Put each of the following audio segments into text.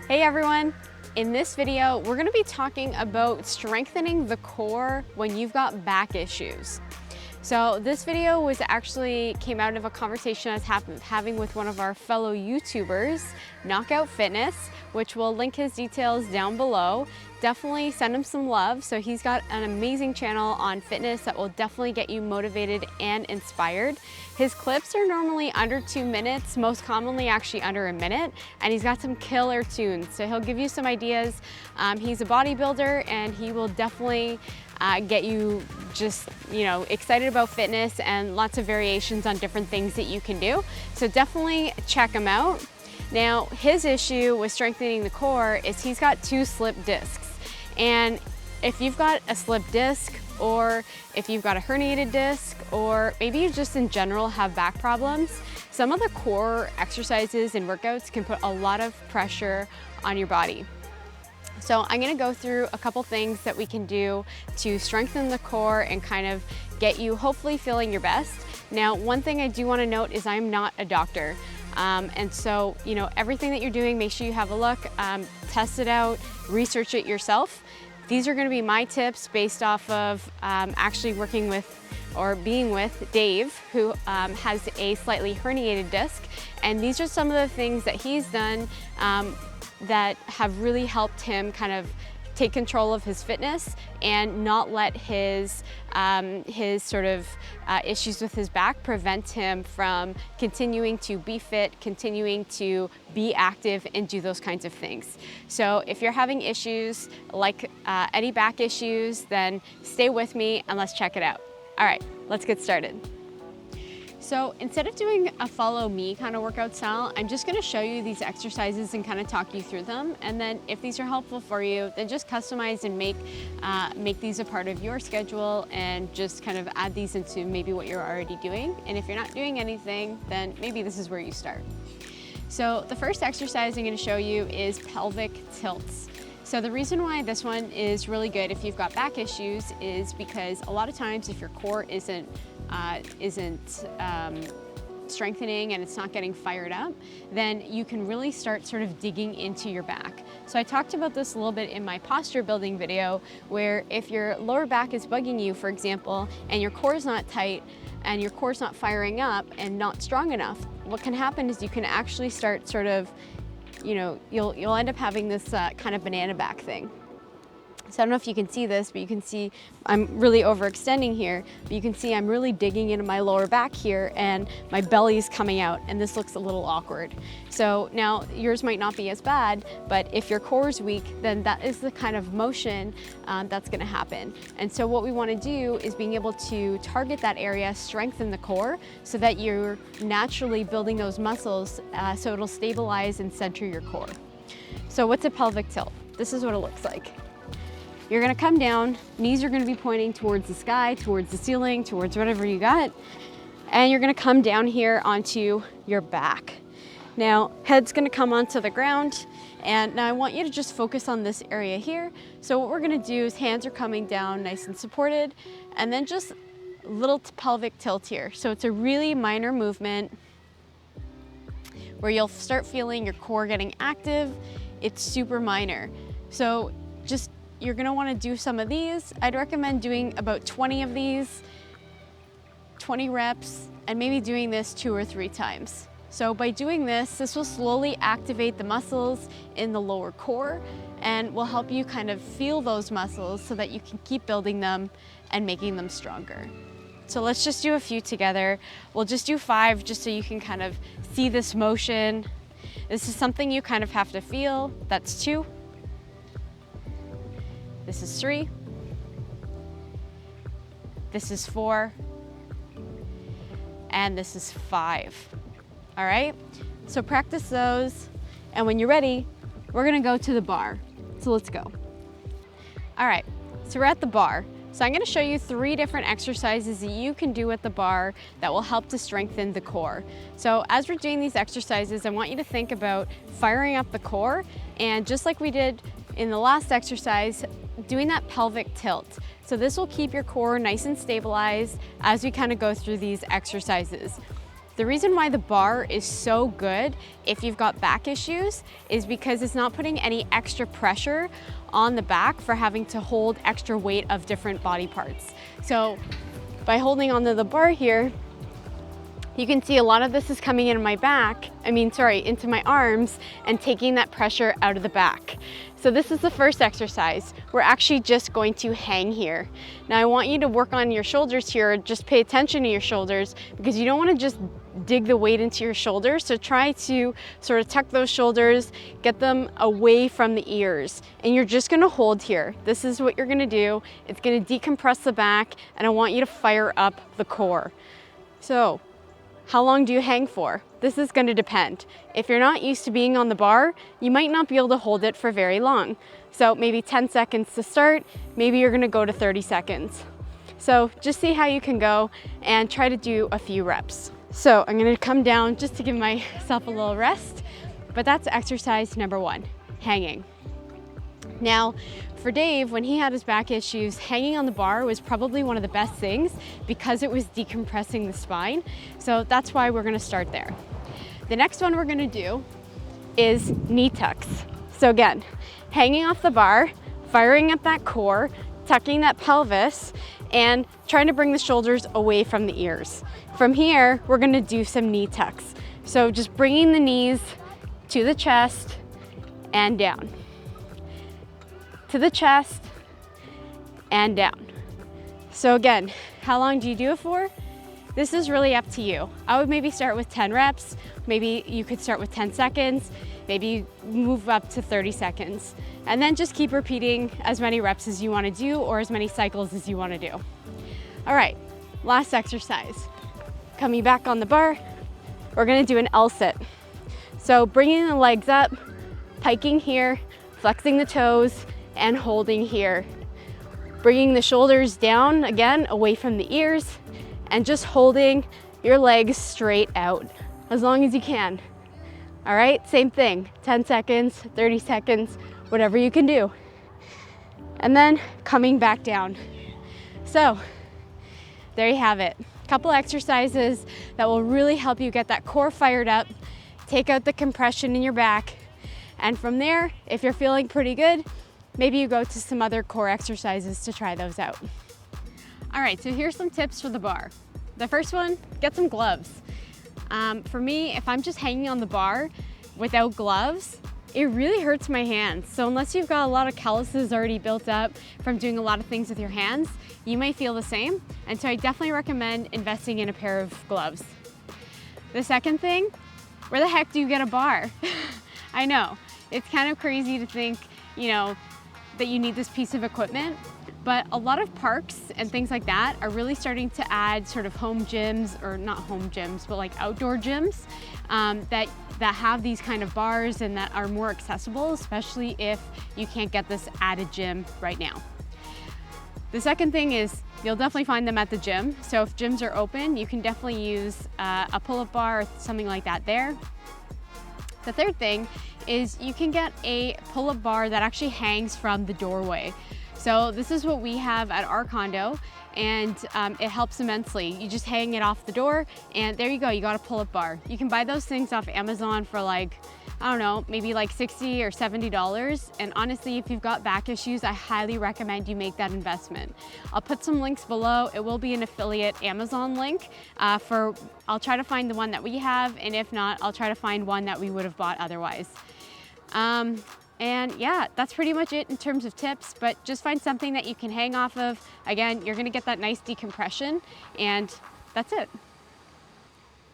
Hey everyone! In this video, we're going to be talking about strengthening the core when you've got back issues. So this video came out of a conversation I was having with one of our fellow YouTubers, Knockout Fitness, which we'll link his details down below. Definitely send him some love. So he's got an amazing channel on fitness that will definitely get you motivated and inspired. His clips are normally under 2 minutes, most commonly actually under a minute, and he's got some killer tunes. So he'll give you some ideas. He's a bodybuilder and he will definitely get you just, excited about fitness and lots of variations on different things that you can do. So definitely check him out. Now, his issue with strengthening the core is he's got 2 slip discs. And if you've got a slip disc, or if you've got a herniated disc, or maybe you just in general have back problems, some of the core exercises and workouts can put a lot of pressure on your body. So I'm gonna go through a couple things that we can do to strengthen the core and kind of get you hopefully feeling your best. Now, one thing I do wanna note is I'm not a doctor. And so, everything that you're doing, make sure you have a look, test it out, research it yourself. These are gonna be my tips based off of actually working with or being with Dave, who has a slightly herniated disc. And these are some of the things that he's done that have really helped him kind of take control of his fitness and not let his sort of issues with his back prevent him from continuing to be fit, continuing to be active and do those kinds of things. So if you're having issues like any back issues, then stay with me and let's check it out. All right, let's get started. So instead of doing a follow me kind of workout style, I'm just gonna show you these exercises and kind of talk you through them. And then if these are helpful for you, then just customize and make these a part of your schedule and just kind of add these into maybe what you're already doing. And if you're not doing anything, then maybe this is where you start. So the first exercise I'm gonna show you is pelvic tilts. So the reason why this one is really good if you've got back issues is because a lot of times if your core isn't strengthening and it's not getting fired up, then you can really start sort of digging into your back. So I talked about this a little bit in my posture building video, where if your lower back is bugging you, for example, and your core is not tight and your core's not firing up and not strong enough, what can happen is you can actually start sort of, you'll end up having this kind of banana back thing. So I don't know if you can see this, but you can see I'm really overextending here, but you can see I'm really digging into my lower back here and my belly is coming out, and this looks a little awkward. So now yours might not be as bad, but if your core is weak, then that is the kind of motion that's gonna happen. And so what we wanna do is being able to target that area, strengthen the core, so that you're naturally building those muscles so it'll stabilize and center your core. So what's a pelvic tilt? This is what it looks like. You're gonna come down, knees are gonna be pointing towards the sky, towards the ceiling, towards whatever you got, and you're gonna come down here onto your back. Now, head's gonna come onto the ground, and now I want you to just focus on this area here. So what we're gonna do is hands are coming down nice and supported, and then just little pelvic tilt here. So it's a really minor movement where you'll start feeling your core getting active. It's super minor. So you're gonna wanna do some of these. I'd recommend doing about 20 of these, 20 reps, and maybe doing this 2 or 3 times. So by doing this will slowly activate the muscles in the lower core and will help you kind of feel those muscles so that you can keep building them and making them stronger. So let's just do a few together. We'll just do 5 just so you can kind of see this motion. This is something you kind of have to feel. That's 2. This is 3. This is 4. And this is 5. All right? So practice those. And when you're ready, we're gonna go to the bar. So let's go. All right, so we're at the bar. So I'm gonna show you 3 different exercises that you can do at the bar that will help to strengthen the core. So as we're doing these exercises, I want you to think about firing up the core, and just like we did in the last exercise, doing that pelvic tilt. So this will keep your core nice and stabilized as we kind of go through these exercises. The reason why the bar is so good if you've got back issues is because it's not putting any extra pressure on the back for having to hold extra weight of different body parts. So by holding onto the bar here, you can see a lot of this is coming into my back, into my arms and taking that pressure out of the back. So this is the first exercise. We're actually just going to hang here. Now I want you to work on your shoulders here, just pay attention to your shoulders because you don't want to just dig the weight into your shoulders. So try to sort of tuck those shoulders, get them away from the ears. And you're just gonna hold here. This is what you're gonna do. It's gonna decompress the back and I want you to fire up the core. So how long do you hang for? This is going to depend. If you're not used to being on the bar, you might not be able to hold it for very long. So maybe 10 seconds to start, maybe you're going to go to 30 seconds. So just see how you can go and try to do a few reps. So I'm going to come down just to give myself a little rest, but that's exercise number 1, hanging. Now, for Dave, when he had his back issues, hanging on the bar was probably one of the best things because it was decompressing the spine. So that's why we're gonna start there. The next one we're gonna do is knee tucks. So again, hanging off the bar, firing up that core, tucking that pelvis, and trying to bring the shoulders away from the ears. From here, we're gonna do some knee tucks. So just bringing the knees to the chest and down. To the chest and down. So again, how long do you do it for? This is really up to you. I would maybe start with 10 reps. Maybe you could start with 10 seconds. Maybe move up to 30 seconds. And then just keep repeating as many reps as you want to do or as many cycles as you want to do. All right, last exercise. Coming back on the bar, we're going to do an L sit. So bringing the legs up, piking here, flexing the toes, and holding here. Bringing the shoulders down again, away from the ears, and just holding your legs straight out as long as you can. All right, same thing, 10 seconds, 30 seconds, whatever you can do. And then coming back down. So there you have it. A couple exercises that will really help you get that core fired up, take out the compression in your back. And from there, if you're feeling pretty good, maybe you go to some other core exercises to try those out. All right, so here's some tips for the bar. The first one, get some gloves. For me, if I'm just hanging on the bar without gloves, it really hurts my hands. So unless you've got a lot of calluses already built up from doing a lot of things with your hands, you may feel the same. And so I definitely recommend investing in a pair of gloves. The second thing, where the heck do you get a bar? I know, it's kind of crazy to think, that you need this piece of equipment, but a lot of parks and things like that are really starting to add sort of home gyms, or not home gyms, but like outdoor gyms that have these kind of bars and that are more accessible, especially if you can't get this at a gym right now. The second thing is you'll definitely find them at the gym. So if gyms are open, you can definitely use a pull-up bar or something like that there. The third thing is you can get a pull-up bar that actually hangs from the doorway. So this is what we have at our condo, and it helps immensely. You just hang it off the door and there you go, you got a pull-up bar. You can buy those things off Amazon for like, I don't know, maybe like $60 or $70. And honestly, if you've got back issues, I highly recommend you make that investment. I'll put some links below. It will be an affiliate Amazon link I'll try to find the one that we have, and if not, I'll try to find one that we would have bought otherwise. And yeah, that's pretty much it in terms of tips, but just find something that you can hang off of. Again, you're gonna get that nice decompression, and that's it.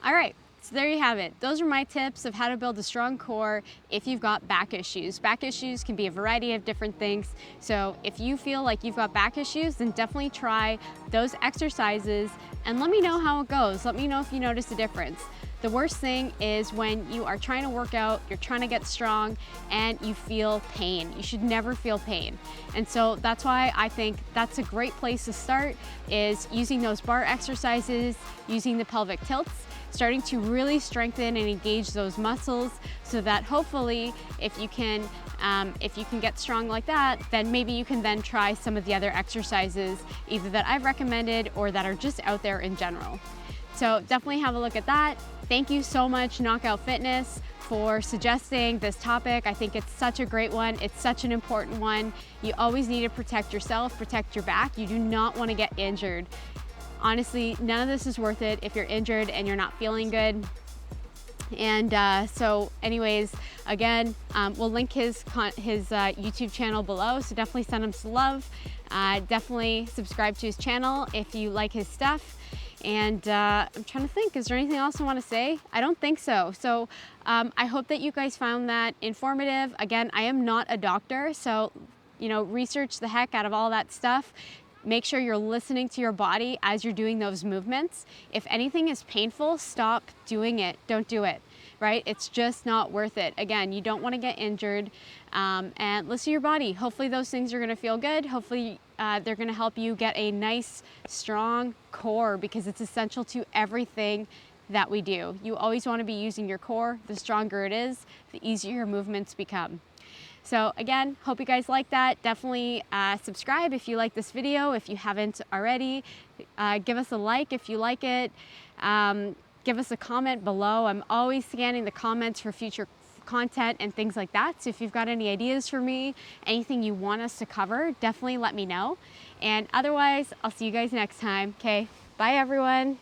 All right, so there you have it. Those are my tips of how to build a strong core if you've got back issues. Back issues can be a variety of different things. So if you feel like you've got back issues, then definitely try those exercises and let me know how it goes. Let me know if you notice a difference. The worst thing is when you are trying to work out, you're trying to get strong, and you feel pain. You should never feel pain. And so that's why I think that's a great place to start, is using those bar exercises, using the pelvic tilts, starting to really strengthen and engage those muscles so that hopefully if you can get strong like that, then maybe you can then try some of the other exercises either that I've recommended or that are just out there in general. So definitely have a look at that. Thank you so much, Knockout Fitness, for suggesting this topic. I think it's such a great one. It's such an important one. You always need to protect yourself, protect your back. You do not want to get injured. Honestly, none of this is worth it if you're injured and you're not feeling good. And so anyways, again, we'll link his YouTube channel below, so definitely send him some love. Definitely subscribe to his channel if you like his stuff. And I'm trying to think, is there anything else I want to say? I don't think so. So I hope that you guys found that informative. Again, I am not a doctor, so research the heck out of all that stuff. Make sure you're listening to your body as you're doing those movements. If anything is painful, stop doing it. Don't do it, right? It's just not worth it. Again, you don't want to get injured, and listen to your body. Hopefully those things are going to feel good. Hopefully they're going to help you get a nice, strong core, because it's essential to everything that we do. You always want to be using your core. The stronger it is, the easier your movements become. So again, hope you guys like that. Definitely subscribe if you like this video. If you haven't already, give us a like if you like it. Give us a comment below. I'm always scanning the comments for future content and things like that. So if you've got any ideas for me, anything you want us to cover, definitely let me know. And otherwise, I'll see you guys next time. Okay, bye everyone.